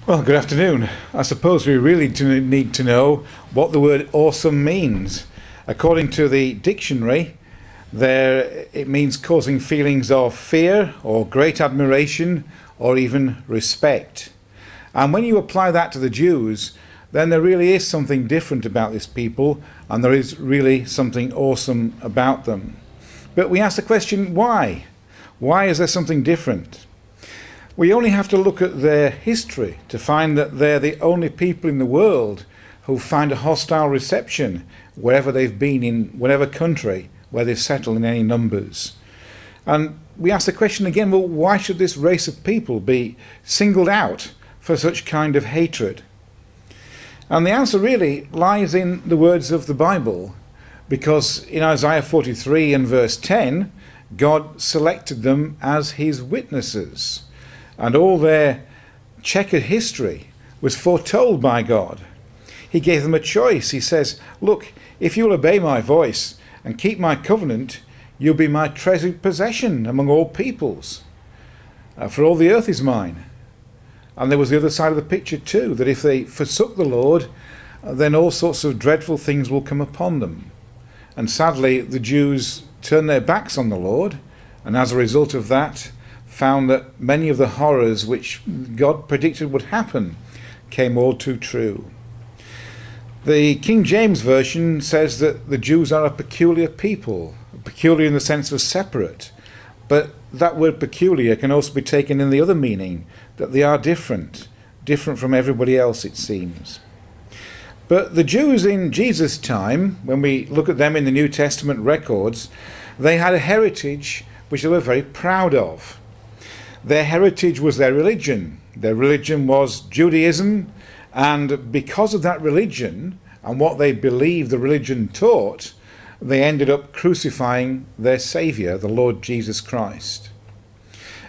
Well, good afternoon. I suppose we really do need to know what the word awesome means. According to the dictionary, it means causing feelings of fear or great admiration or even respect. And when you apply that to the Jews, then there really is something different about this people, and there is really something awesome about them. But we ask the question, why? Why is there something different? We only have to look at their history to find that they're the only people in the world who find a hostile reception wherever they've been, in whatever country where they've settled in any numbers. And we ask the question again, well, why should this race of people be singled out for such kind of hatred? And the answer really lies in the words of the Bible, because in Isaiah 43 and verse 10, God selected them as his witnesses. And all their checkered history was foretold by God. He gave them a choice. He says, look, if you'll obey my voice and keep my covenant, you'll be my treasured possession among all peoples. For all the earth is mine. And there was the other side of the picture too, that if they forsook the Lord, then all sorts of dreadful things will come upon them. And sadly, the Jews turned their backs on the Lord, and as a result of that, found that many of the horrors which God predicted would happen came all too true. The King James Version says that the Jews are a peculiar people, peculiar in the sense of separate, but that word peculiar can also be taken in the other meaning, that they are different from everybody else, it seems. But the Jews in Jesus' time, when we look at them in the New Testament records, they had a heritage which they were very proud of. Their heritage was their religion. Their religion was Judaism, and because of that religion and what they believed the religion taught, they ended up crucifying their Saviour, the Lord Jesus Christ.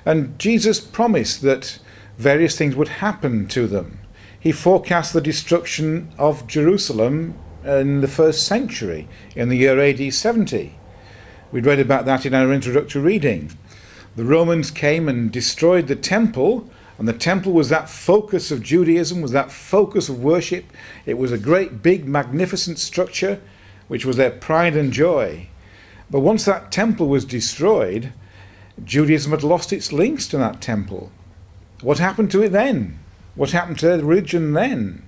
And Jesus promised that various things would happen to them. He forecast the destruction of Jerusalem in the first century, in the year AD 70. We'd read about that in our introductory reading. The Romans came and destroyed the temple, and the temple was that focus of Judaism, was that focus of worship. It was a great, big, magnificent structure, which was their pride and joy. But once that temple was destroyed, Judaism had lost its links to that temple. What happened to it then? What happened to their religion then?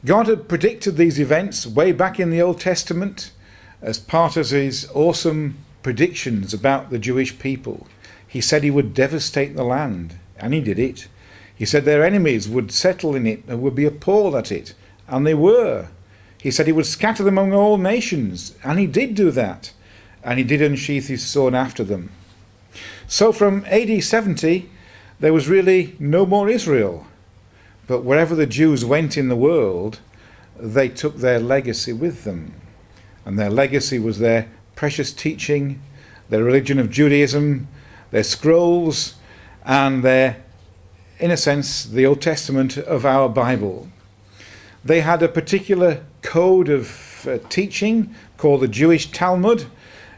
God had predicted these events way back in the Old Testament as part of his awesome predictions about the Jewish people. He said he would devastate the land, and he did it. He said their enemies would settle in it and would be appalled at it, and they were. He said he would scatter them among all nations, and he did do that, and he did unsheath his sword after them. So from AD 70, there was really no more Israel. But wherever the Jews went in the world, they took their legacy with them. And their legacy was their precious teaching, their religion of Judaism, their scrolls, and their, in a sense, the Old Testament of our Bible. They had a particular code of teaching called the Jewish Talmud,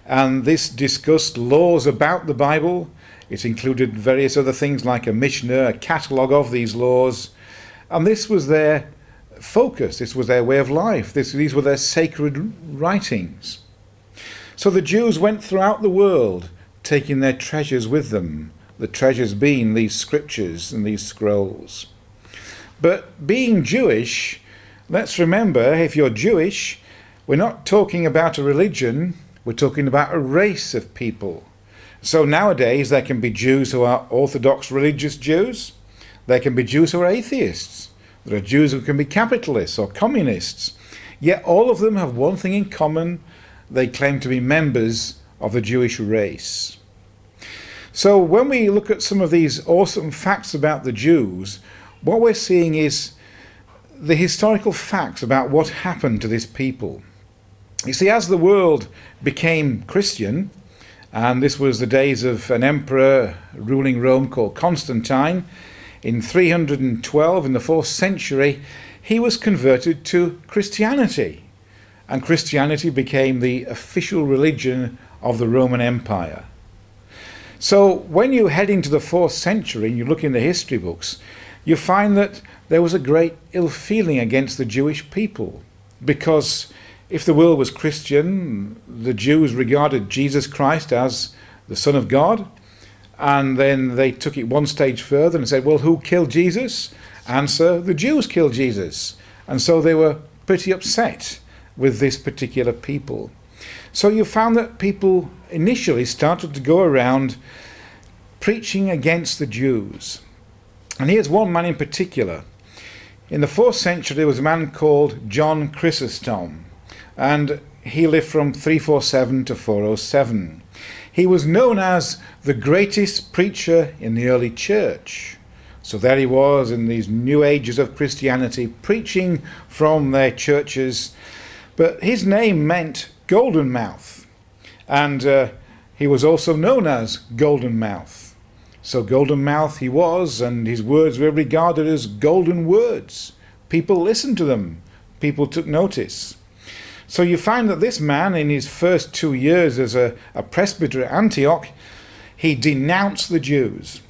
and this discussed laws about the Bible. It included various other things like a Mishnah, a catalogue of these laws, and this was their focus, this was their way of life, these were their sacred writings. So the Jews went throughout the world taking their treasures with them, the treasures being these scriptures and these scrolls. But being Jewish, let's remember, if you're Jewish, we're not talking about a religion, we're talking about a race of people. So nowadays there can be Jews who are Orthodox religious Jews, there can be Jews who are atheists, there are Jews who can be capitalists or communists, yet all of them have one thing in common: they claim to be members of the Jewish race. So when we look at some of these awesome facts about the Jews, what we're seeing is the historical facts about what happened to this people. You see, as the world became Christian, and this was the days of an emperor ruling Rome called Constantine, in 312, in the 4th century, he was converted to Christianity. And Christianity became the official religion of the Roman Empire. So when you head into the 4th century and you look in the history books, you find that there was a great ill feeling against the Jewish people, because if the world was Christian, the Jews regarded Jesus Christ as the Son of God, and then they took it one stage further and said, well, who killed Jesus? Answer, the Jews killed Jesus. And so they were pretty upset with this particular people. So you found that people initially started to go around preaching against the Jews. And here's one man in particular. In the 4th century, there was a man called John Chrysostom, and he lived from 347 to 407. He was known as the greatest preacher in the early church. So there he was in these new ages of Christianity, preaching from their churches. But his name meant golden mouth, and he was also known as Golden Mouth. So golden mouth he was, and his words were regarded as golden words. People listened to them. People took notice. So you find that this man, in his first 2 years as a presbyter at Antioch, he denounced the Jews.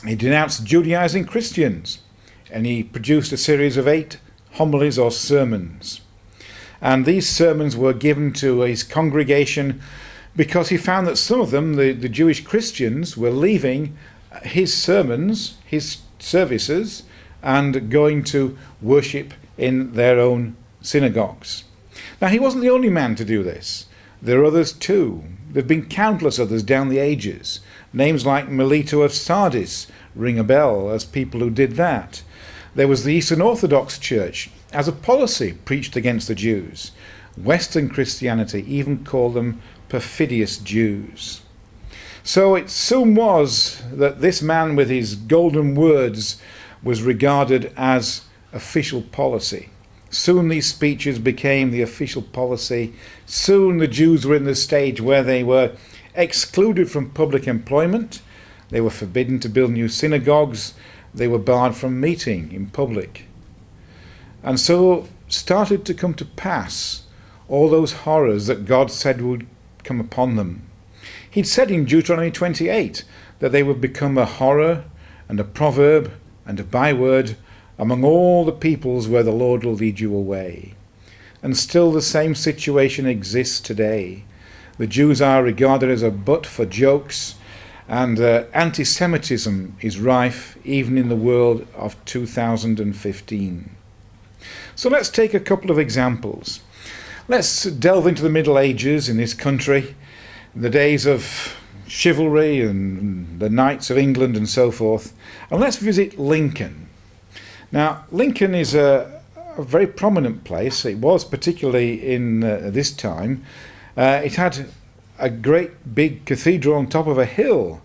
He denounced Judaizing Christians, and he produced a series of 8 homilies or sermons. And these sermons were given to his congregation because he found that some of them, the Jewish Christians, were leaving his sermons, his services, and going to worship in their own synagogues. Now, he wasn't the only man to do this. There are others too. There have been countless others down the ages. Names like Melito of Sardis ring a bell as people who did that. There was the Eastern Orthodox Church, as a policy, preached against the Jews. Western Christianity even called them perfidious Jews. So it soon was that this man with his golden words was regarded as official policy. Soon these speeches became the official policy. Soon the Jews were in the stage where they were excluded from public employment. They were forbidden to build new synagogues. They were barred from meeting in public. And so started to come to pass all those horrors that God said would come upon them. He'd said in Deuteronomy 28 that they would become a horror and a proverb and a byword among all the peoples where the Lord will lead you away. And still the same situation exists today. The Jews are regarded as a butt for jokes, and anti-Semitism is rife even in the world of 2015. So let's take a couple of examples. Let's delve into the Middle Ages in this country, the days of chivalry and the knights of England and so forth, and let's visit Lincoln. Now, Lincoln is a very prominent place. It was particularly in this time. It had a great big cathedral on top of a hill,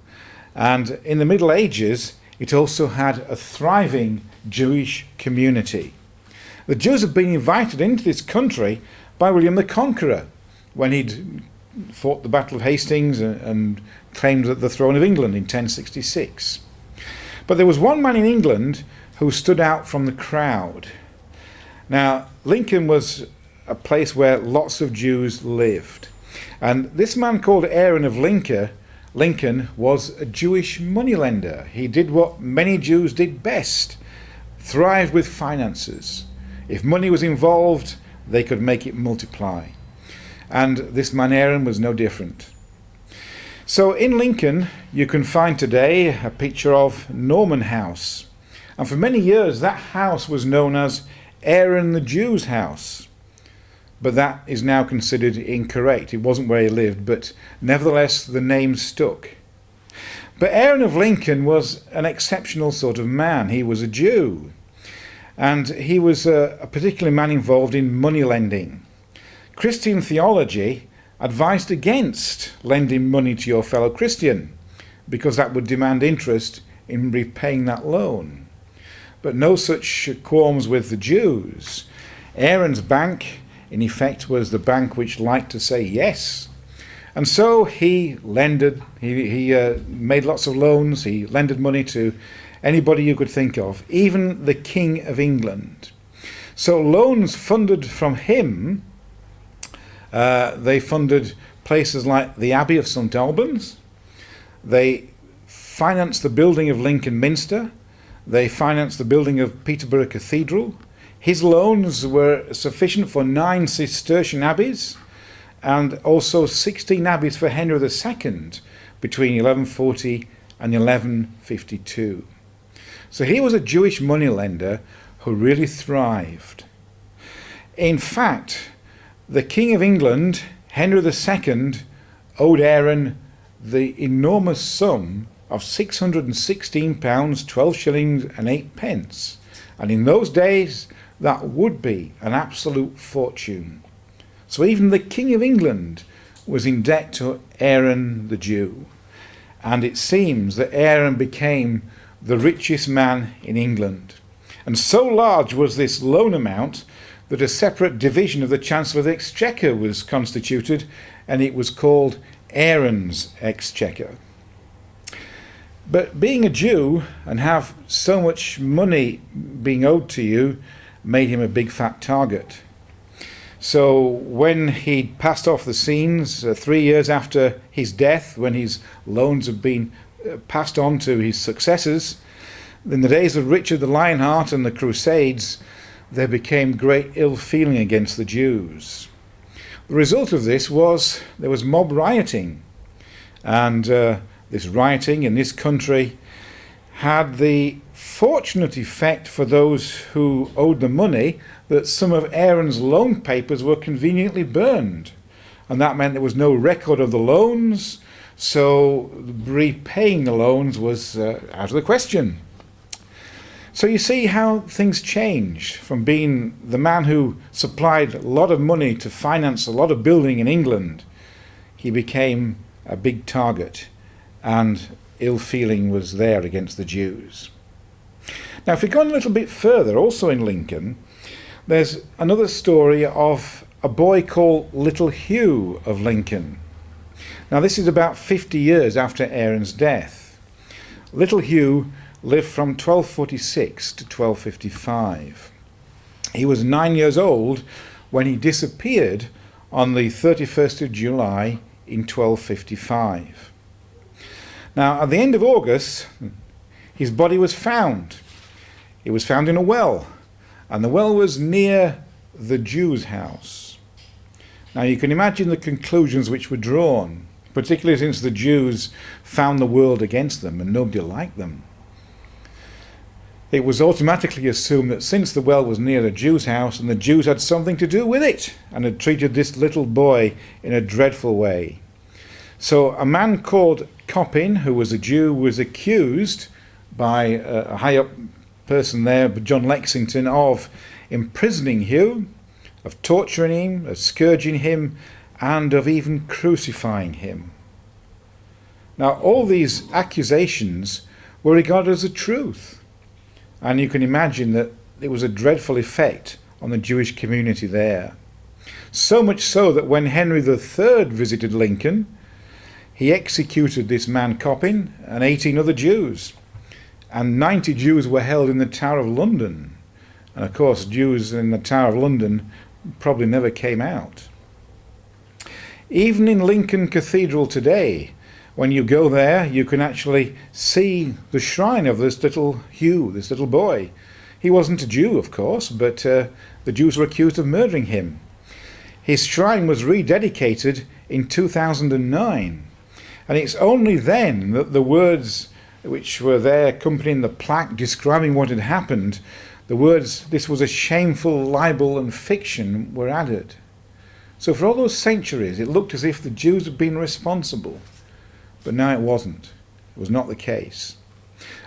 and in the Middle Ages it also had a thriving Jewish community. The Jews had been invited into this country by William the Conqueror when he'd fought the Battle of Hastings and claimed the throne of England in 1066. But there was one man in England who stood out from the crowd. Now, Lincoln was a place where lots of Jews lived. And this man called Aaron of Lincoln was a Jewish moneylender. He did what many Jews did best, thrived with finances. If money was involved, they could make it multiply. And this man Aaron was no different. So in Lincoln, you can find today a picture of Norman House. And for many years, that house was known as Aaron the Jew's house. But that is now considered incorrect. It wasn't where he lived, but nevertheless, the name stuck. But Aaron of Lincoln was an exceptional sort of man. He was a Jew. And he was a particular man involved in money lending. Christian theology advised against lending money to your fellow Christian, because that would demand interest in repaying that loan. But no such qualms with the Jews. Aaron's bank, in effect, was the bank which liked to say yes. And so he lended, he made lots of loans, he lended money to anybody you could think of, even the King of England. So loans funded from him, they funded places like the Abbey of St. Albans, they financed the building of Lincoln Minster, They financed the building of Peterborough Cathedral. His loans were sufficient for 9 Cistercian abbeys and also 16 abbeys for Henry II between 1140 and 1152. So he was a Jewish moneylender who really thrived. In fact, the King of England, Henry II, owed Aaron the enormous sum of £616, 12 shillings and 8 pence. And in those days, that would be an absolute fortune. So even the King of England was in debt to Aaron the Jew. And it seems that Aaron became the richest man in England. And so large was this loan amount that a separate division of the Chancellor of the Exchequer was constituted, and it was called Aaron's Exchequer. But being a Jew and have so much money being owed to you made him a big fat target. So when he passed off the scenes 3 years after his death, when his loans had been passed on to his successors, in the days of Richard the Lionheart and the Crusades, there became great ill feeling against the Jews. The result of this was there was mob rioting, and this rioting in this country had the fortunate effect for those who owed the money that some of Aaron's loan papers were conveniently burned, and that meant there was no record of the loans, so repaying the loans was out of the question. So you see how things change from being the man who supplied a lot of money to finance a lot of building in England. He became a big target, and ill feeling was there against the Jews. Now, if we go on a little bit further, also in Lincoln, there's another story of a boy called Little Hugh of Lincoln. Now, this is about 50 years after Aaron's death. Little Hugh lived from 1246 to 1255. He was 9 years old when he disappeared on the 31st of July in 1255. Now, at the end of August, his body was found. It was found in a well, and the well was near the Jew's house. Now, you can imagine the conclusions which were drawn, particularly since the Jews found the world against them and nobody liked them. It was automatically assumed that since the well was near the Jew's house, and the Jews had something to do with it and had treated this little boy in a dreadful way. So a man called Coppin, who was a Jew, was accused by a high-up person there, John Lexington, of imprisoning Hugh, of torturing him, of scourging him, and of even crucifying him. Now, all these accusations were regarded as the truth. And you can imagine that it was a dreadful effect on the Jewish community there. So much so that when Henry III visited Lincoln, he executed this man Coppin and 18 other Jews. And 90 Jews were held in the Tower of London. And of course, Jews in the Tower of London probably never came out. Even in Lincoln Cathedral today, when you go there, you can actually see the shrine of this little Hugh, this little boy. He wasn't a Jew, of course, but the Jews were accused of murdering him. His shrine was rededicated in 2009, and it's only then that the words which were there accompanying the plaque describing what had happened, the words, "This was a shameful libel and fiction," were added. So for all those centuries, it looked as if the Jews had been responsible. But now it wasn't. It was not the case.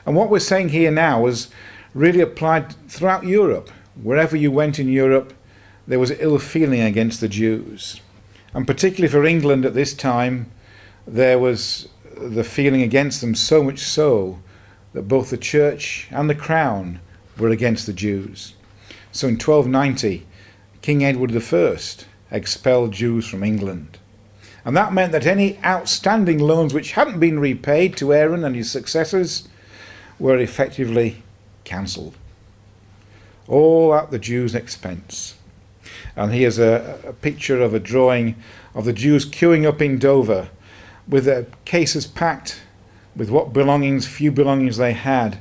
And what we're saying here now was really applied throughout Europe. Wherever you went in Europe, there was ill feeling against the Jews. And particularly for England at this time, there was the feeling against them, so much so that both the church and the crown were against the Jews. So in 1290, King Edward I expelled Jews from England. And that meant that any outstanding loans which hadn't been repaid to Aaron and his successors were effectively cancelled. All at the Jews' expense. And here's a picture of a drawing of the Jews queuing up in Dover with their cases packed with what belongings, few belongings they had,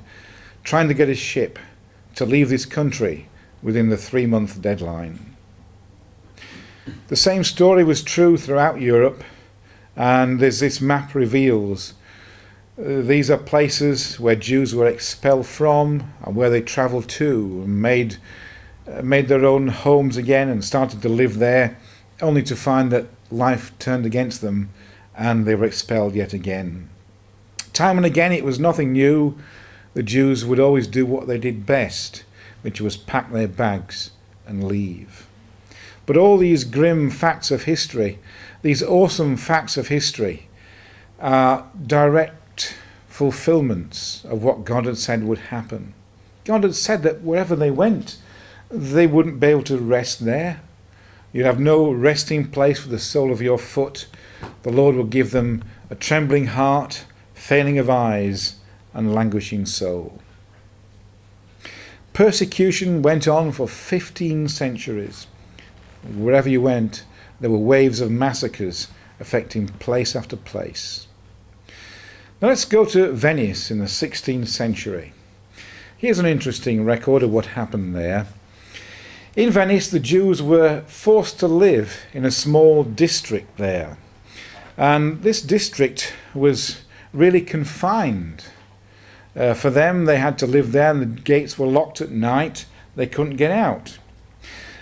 trying to get a ship to leave this country within the 3-month deadline. The same story was true throughout Europe, and as this map reveals, these are places where Jews were expelled from and where they travelled to and made their own homes again and started to live there, only to find that life turned against them and they were expelled yet again. Time and again it was nothing new. The Jews would always do what they did best, which was pack their bags and leave. But all these grim facts of history, these awesome facts of history, are direct fulfillments of what God had said would happen. God had said that wherever they went, they wouldn't be able to rest there. You'd have no resting place for the sole of your foot. The Lord will give them a trembling heart, failing of eyes, and languishing soul. Persecution went on for 15 centuries. Wherever you went, there were waves of massacres affecting place after place. Now let's go to Venice in the 16th century. Here's an interesting record of what happened there. In Venice, the Jews were forced to live in a small district there. And this district was really confined. For them, they had to live there, and the gates were locked at night. They couldn't get out.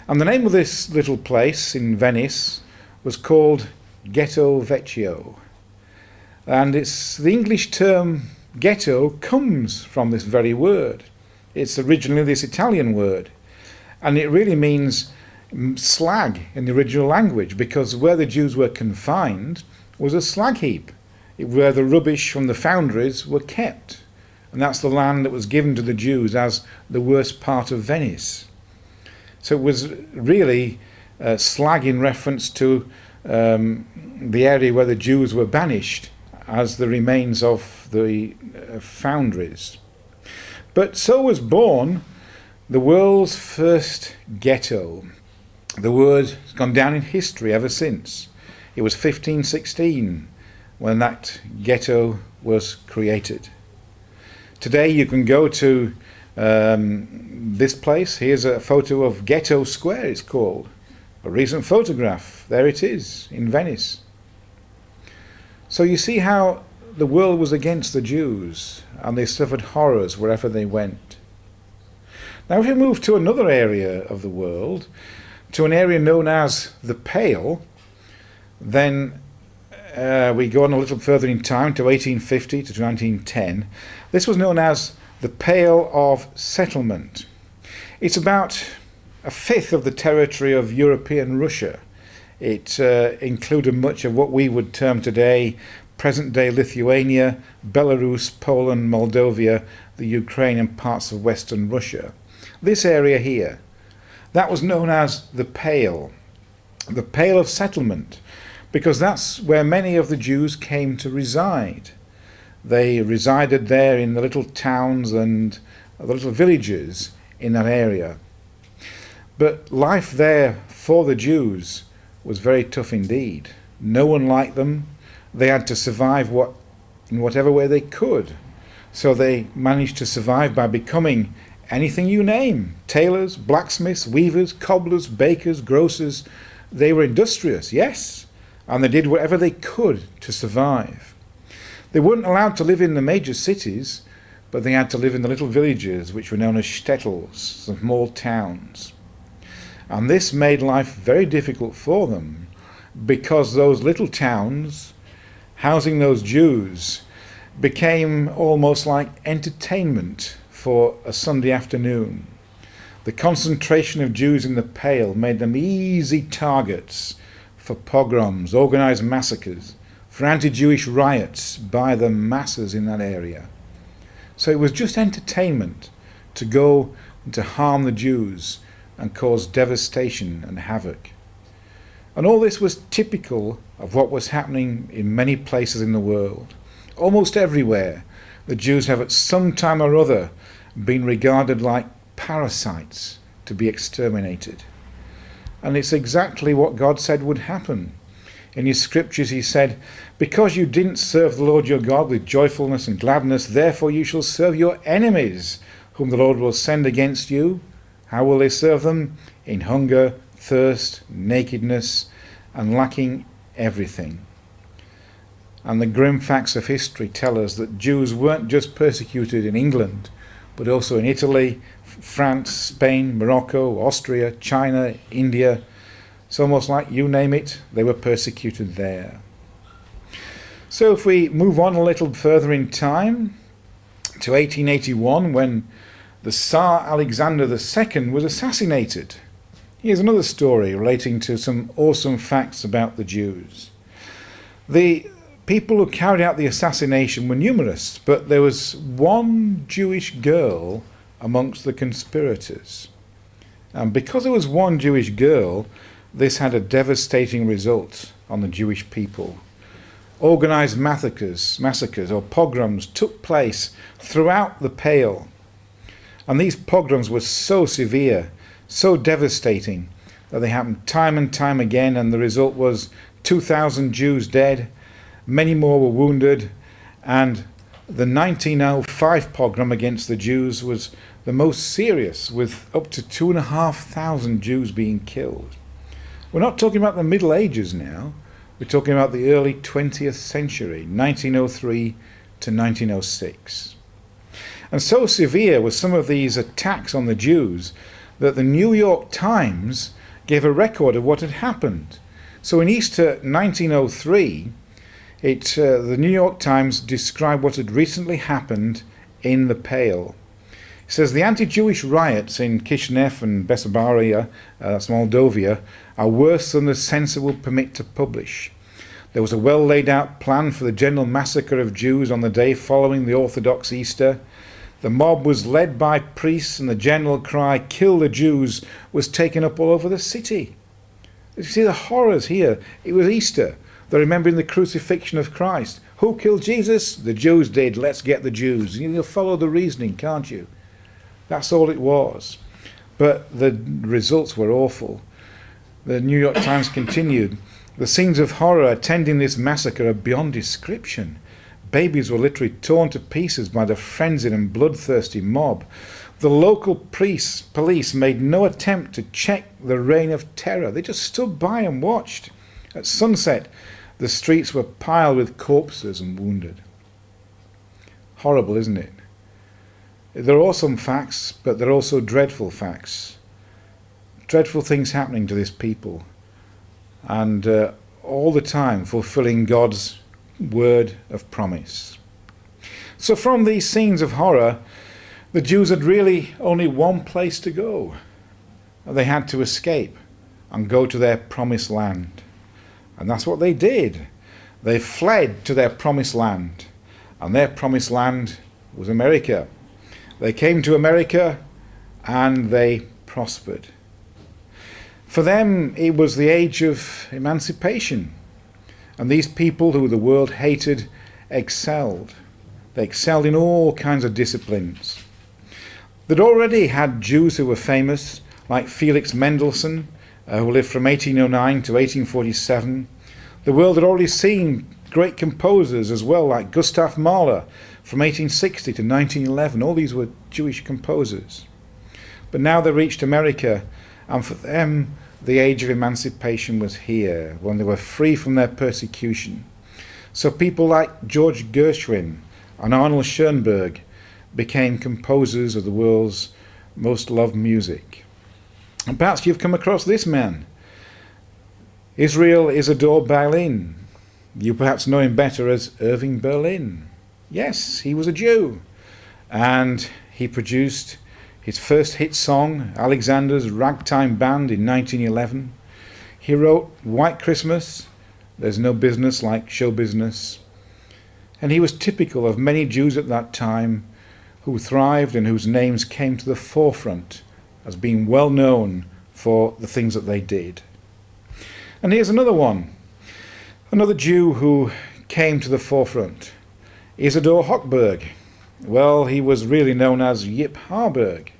And the name of this little place in Venice was called Ghetto Vecchio. And the English term ghetto comes from this very word. It's originally this Italian word. And it really means slag in the original language, because where the Jews were confined was a slag heap, where the rubbish from the foundries were kept. And that's the land that was given to the Jews as the worst part of Venice. So it was really slag in reference to the area where the Jews were banished as the remains of the foundries. But so was born the world's first ghetto. The word has gone down in history ever since. It was 1516 when that ghetto was created. Today you can go to this place. Here's a photo of Ghetto Square, it's called. A recent photograph. There it is in Venice. So you see how the world was against the Jews, and they suffered horrors wherever they went. Now if we move to another area of the world, to an area known as the Pale, then we go on a little further in time to 1850 to 1910. This was known as the Pale of Settlement. It's about a fifth of the territory of European Russia. It included much of what we would term today present-day Lithuania, Belarus, Poland, Moldova, the Ukraine and parts of Western Russia. This area here, that was known as the Pale of Settlement, because that's where many of the Jews came to reside. They resided there in the little towns and the little villages in that area. But life there for the Jews was very tough indeed. No one liked them. They had to survive in whatever way they could. So they managed to survive by becoming anything you name. Tailors, blacksmiths, weavers, cobblers, bakers, grocers. They were industrious, yes, and they did whatever they could to survive. They weren't allowed to live in the major cities, but they had to live in the little villages, which were known as shtetls, small towns. And this made life very difficult for them, because those little towns, housing those Jews, became almost like entertainment for a Sunday afternoon. The concentration of Jews in the Pale made them easy targets for pogroms, organized massacres, for anti-Jewish riots by the masses in that area. So it was just entertainment to go and to harm the Jews and cause devastation and havoc. And all this was typical of what was happening in many places in the world. Almost everywhere, the Jews have at some time or other been regarded like parasites to be exterminated. And it's exactly what God said would happen. In his scriptures he said, "Because you didn't serve the Lord your God with joyfulness and gladness, therefore you shall serve your enemies whom the Lord will send against you. How will they serve them? In hunger, thirst, nakedness, and lacking everything. And the grim facts of history tell us that Jews weren't just persecuted in England, but also in Italy, France, Spain, Morocco, Austria, China, India. It's almost like you name it, they were persecuted there. So if we move on a little further in time, to 1881, when the Tsar Alexander II was assassinated. Here's another story relating to some awesome facts about the Jews. The people who carried out the assassination were numerous, but there was one Jewish girl amongst the conspirators. And because there was one Jewish girl, this had a devastating result on the Jewish people. Organized massacres or pogroms took place throughout the Pale. And these pogroms were so severe, so devastating, that they happened time and time again, and the result was 2,000 Jews dead, many more were wounded, and the 1905 pogrom against the Jews was the most serious, with up to 2,500 Jews being killed. We're not talking about the Middle Ages now. We're talking about the early 20th century, 1903 to 1906. And so severe were some of these attacks on the Jews that the New York Times gave a record of what had happened. So in Easter 1903, the New York Times described what had recently happened in the Pale. It says the anti-Jewish riots in Kishinev and Bessarabia, that's Moldova, are worse than the censor will permit to publish. There was a well laid out plan for the general massacre of Jews on the day following the Orthodox Easter. The mob was led by priests, and the general cry, "Kill the Jews," was taken up all over the city. You see the horrors here. It was Easter. They're remembering the crucifixion of Christ. Who killed Jesus? The Jews did. Let's get the Jews. You'll follow the reasoning, can't you? That's all it was. But the results were awful. The New York Times continued, the scenes of horror attending this massacre are beyond description. Babies were literally torn to pieces by the frenzied and bloodthirsty mob. The local police made no attempt to check the reign of terror. They just stood by and watched. At sunset, the streets were piled with corpses and wounded. Horrible, isn't it? There are awesome facts, but there are also dreadful facts. Dreadful things happening to this people. And all the time fulfilling God's word of promise. So from these scenes of horror, the Jews had really only one place to go. They had to escape and go to their promised land. And that's what they did. They fled to their promised land. And their promised land was America. They came to America and they prospered. For them, it was the age of emancipation. And these people who the world hated excelled. They excelled in all kinds of disciplines. They'd already had Jews who were famous, like Felix Mendelssohn, who lived from 1809 to 1847. The world had already seen great composers as well, like Gustav Mahler from 1860 to 1911. All these were Jewish composers. But now they reached America, and for them, the age of emancipation was here, when they were free from their persecution. So people like George Gershwin and Arnold Schoenberg became composers of the world's most loved music. And perhaps you've come across this man, Isidore Baline. You perhaps know him better as Irving Berlin. Yes, he was a Jew, and he produced his first hit song, Alexander's Ragtime Band, in 1911. He wrote White Christmas, There's No Business Like Show Business. And he was typical of many Jews at that time who thrived and whose names came to the forefront as being well known for the things that they did. And here's another one, another Jew who came to the forefront, Isidore Hochberg. Well, he was really known as Yip Harburg.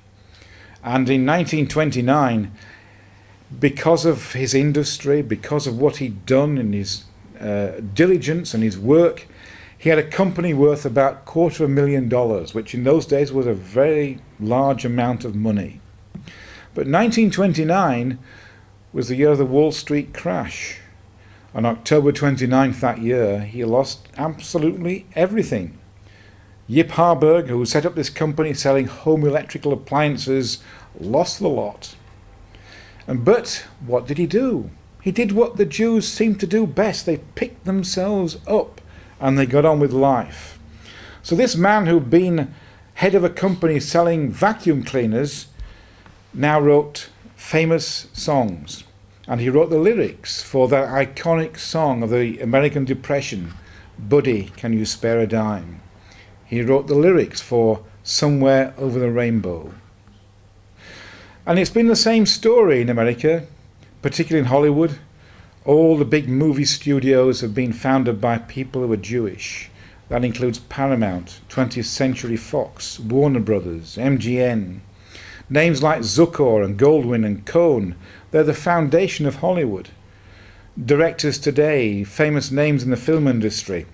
And in 1929, because of his industry, because of what he'd done in his diligence and his work, He had a company worth about $250,000, which in those days was a very large amount of money. But 1929 was the year of the Wall Street crash. On October 29th that year, he lost absolutely everything. Yip Harburg, who set up this company selling home electrical appliances, lost the lot. But what did he do? He did what the Jews seemed to do best. They picked themselves up and they got on with life. So this man who'd been head of a company selling vacuum cleaners now wrote famous songs. And he wrote the lyrics for that iconic song of the American Depression, Buddy, Can You Spare a Dime? He wrote the lyrics for Somewhere Over the Rainbow. And it's been the same story in America, particularly in Hollywood. All the big movie studios have been founded by people who are Jewish. That includes Paramount, 20th Century Fox, Warner Brothers, MGM. Names like Zucker and Goldwyn and Cohn, they're the foundation of Hollywood. Directors today, famous names in the film industry,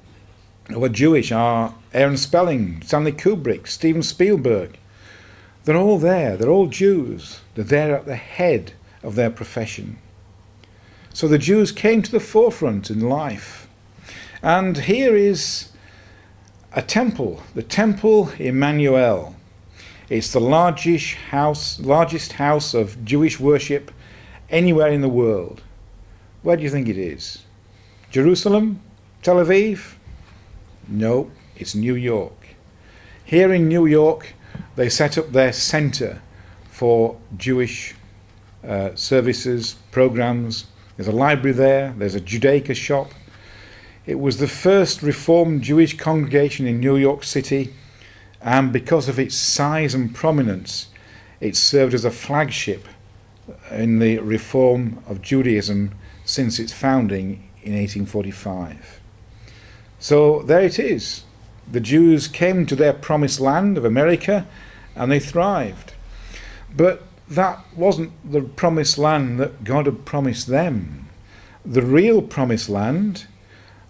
who are Jewish are Aaron Spelling, Stanley Kubrick, Steven Spielberg. They're all there. They're all Jews. They're there at the head of their profession. So the Jews came to the forefront in life. And here is a temple, the Temple Emmanuel. It's the largest house of Jewish worship anywhere in the world. Where do you think it is? Jerusalem? Tel Aviv? No, it's New York. Here in New York, they set up their center for Jewish services, programs. There's a library there. There's a Judaica shop. It was the first Reformed Jewish congregation in New York City, and because of its size and prominence, it served as a flagship in the reform of Judaism since its founding in 1845. So there it is. The Jews came to their promised land of America and they thrived. But that wasn't the promised land that God had promised them. The real promised land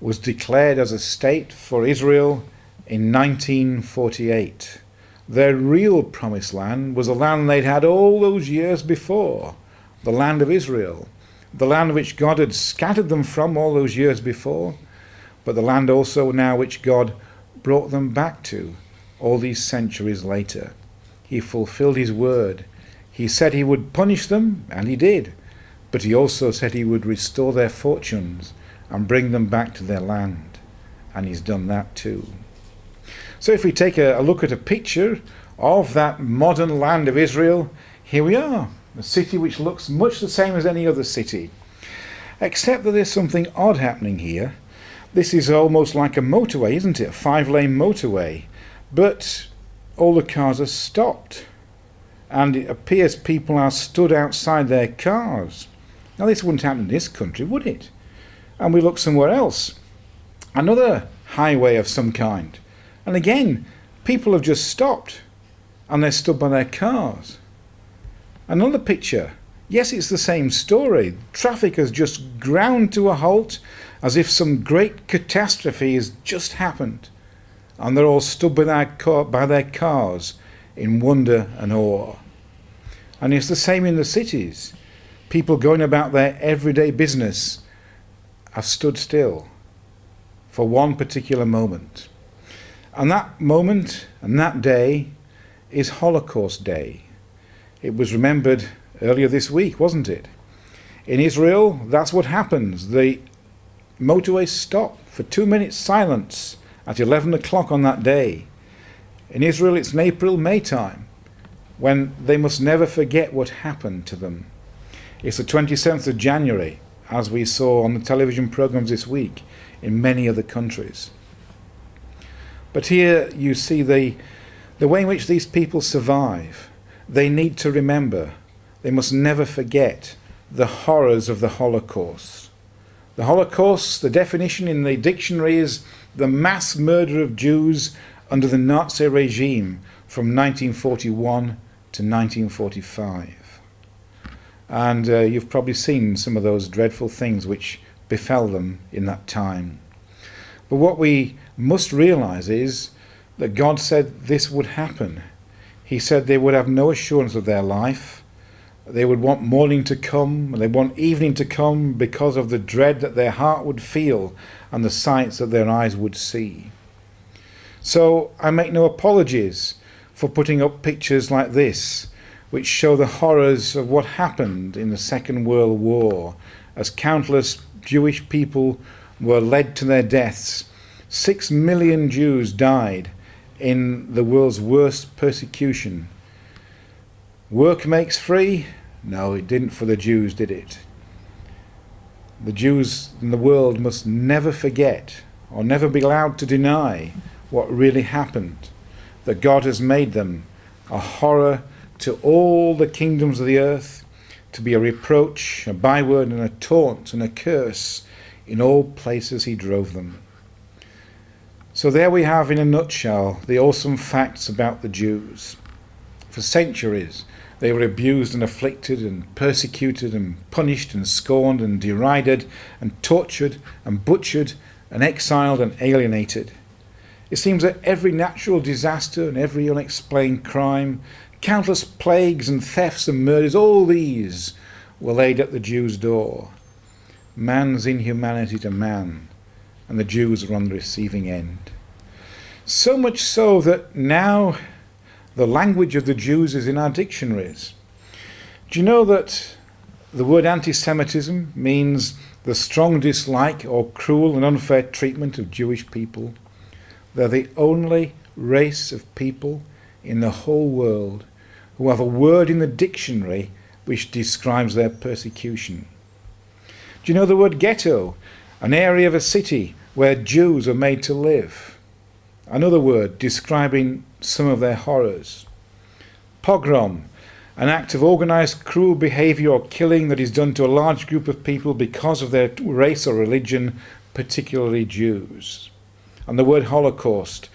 was declared as a state for Israel in 1948. Their real promised land was a land they'd had all those years before, the land of Israel, the land which God had scattered them from all those years before, but the land also now which God brought them back to all these centuries later. He fulfilled his word. He said he would punish them, and he did, but he also said he would restore their fortunes and bring them back to their land, and he's done that too. So if we take a look at a picture of that modern land of Israel, here we are, a city which looks much the same as any other city, except that there's something odd happening here. This is almost like a motorway, isn't it? A 5-lane motorway. But all the cars are stopped, and it appears people are stood outside their cars. Now this wouldn't happen in this country, would it? And we look somewhere else. Another highway of some kind. And again, people have just stopped and they're stood by their cars. Another picture. Yes, it's the same story. Traffic has just ground to a halt as if some great catastrophe has just happened. And they're all stood by their cars in wonder and awe. And it's the same in the cities. People going about their everyday business have stood still for one particular moment. And that moment and that day is Holocaust Day. It was remembered earlier this week, wasn't it? In Israel, that's what happens. The motorways stop for 2 minutes silence at 11 o'clock on that day. In Israel, it's in April, May time, when they must never forget what happened to them. It's the 27th of January, as we saw on the television programs this week in many other countries. But here you see the way in which these people survive. They need to remember. They must never forget the horrors of the Holocaust. The Holocaust, the definition in the dictionary is the mass murder of Jews under the Nazi regime from 1941 to 1945. And you've probably seen some of those dreadful things which befell them in that time. But what we must realize is that God said this would happen. He said they would have no assurance of their life. They would want morning to come, and they want evening to come because of the dread that their heart would feel and the sights that their eyes would see. So I make no apologies for putting up pictures like this, which show the horrors of what happened in the Second World War, as countless Jewish people were led to their deaths. 6 million Jews died in the world's worst persecution. Work makes free? No, it didn't for the Jews, did it? The Jews in the world must never forget, or never be allowed to deny, what really happened, that God has made them a horror to all the kingdoms of the earth, to be a reproach, a byword, and a taunt, and a curse in all places he drove them. So there we have, in a nutshell, the awesome facts about the Jews. For centuries, they were abused and afflicted and persecuted and punished and scorned and derided and tortured and butchered and exiled and alienated. It seems that every natural disaster and every unexplained crime, countless plagues and thefts and murders, all these were laid at the Jews' door. Man's inhumanity to man, and the Jews are on the receiving end. So much so that now the language of the Jews is in our dictionaries. Do you know that the word anti-Semitism means the strong dislike or cruel and unfair treatment of Jewish people? They're the only race of people in the whole world who have a word in the dictionary which describes their persecution. Do you know the word ghetto? An area of a city where Jews are made to live. Another word describing some of their horrors. Pogrom, an act of organized cruel behavior or killing that is done to a large group of people because of their race or religion, particularly Jews. And the word Holocaust,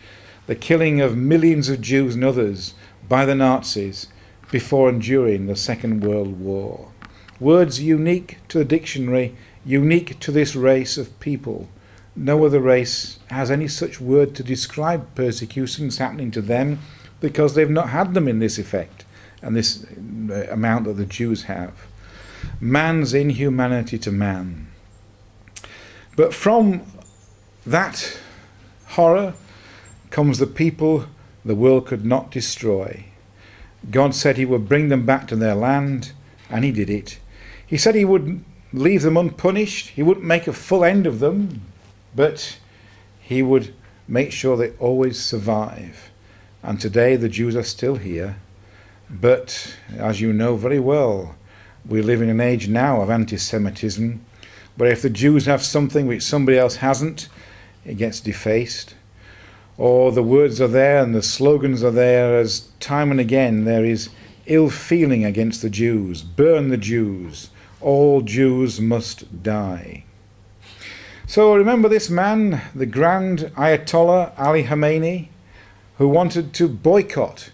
the killing of millions of Jews and others by the Nazis before and during the Second World War. Words unique to the dictionary, unique to this race of people. No other race has any such word to describe persecutions happening to them, because they've not had them in this effect and this amount that the Jews have. Man's inhumanity to man. But from that horror comes the people the world could not destroy. God said he would bring them back to their land, and he did it. He said he would leave them unpunished. He wouldn't make a full end of them, but he would make sure they always survive. And today the Jews are still here. But as you know very well, we live in an age now of anti-Semitism, where if the Jews have something which somebody else hasn't, it gets defaced. Or the words are there and the slogans are there, as time and again there is ill feeling against the Jews. Burn the Jews. All Jews must die. So remember this man, the Grand Ayatollah Ali Khamenei, who wanted to boycott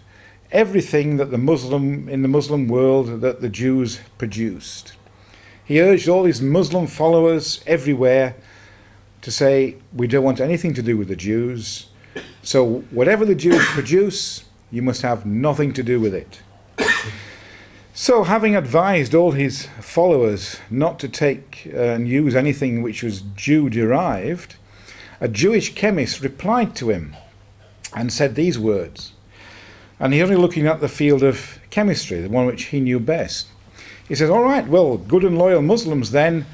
everything that in the Muslim world that the Jews produced. He urged all his Muslim followers everywhere to say, we don't want anything to do with the Jews, so whatever the Jews produce, you must have nothing to do with it. So having advised all his followers not to take and use anything which was Jew-derived, a Jewish chemist replied to him and said these words. And he's only looking at the field of chemistry, the one which he knew best. He says, all right, well, good and loyal Muslims then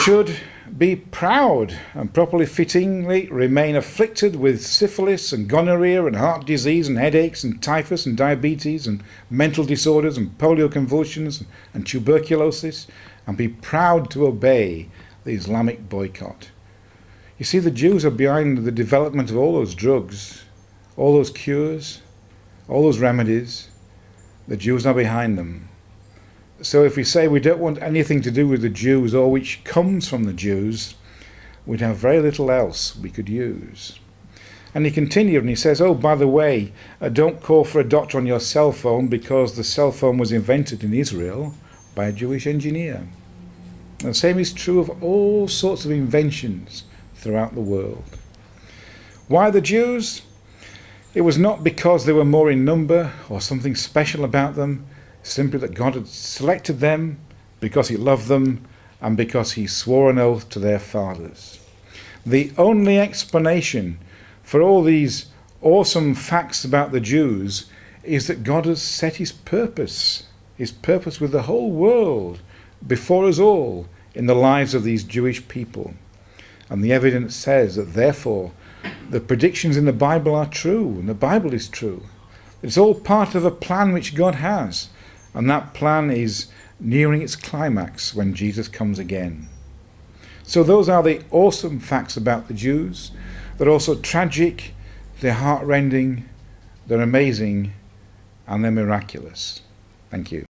should be proud and properly fittingly remain afflicted with syphilis and gonorrhea and heart disease and headaches and typhus and diabetes and mental disorders and polio convulsions and tuberculosis, and be proud to obey the Islamic boycott. You see, the Jews are behind the development of all those drugs, all those cures, all those remedies. The Jews are behind them. So if we say we don't want anything to do with the Jews or which comes from the Jews, we'd have very little else we could use. And he continued and he says, oh, by the way, don't call for a doctor on your cell phone, because the cell phone was invented in Israel by a Jewish engineer. And the same is true of all sorts of inventions throughout the world. Why the Jews? It was not because they were more in number or something special about them, simply that God had selected them because he loved them and because he swore an oath to their fathers. The only explanation for all these awesome facts about the Jews is that God has set his purpose with the whole world before us all in the lives of these Jewish people. And the evidence says that therefore the predictions in the Bible are true, and the Bible is true. It's all part of a plan which God has, and that plan is nearing its climax when Jesus comes again. So those are the awesome facts about the Jews. They're also tragic, they're heartrending, they're amazing, and they're miraculous. Thank you.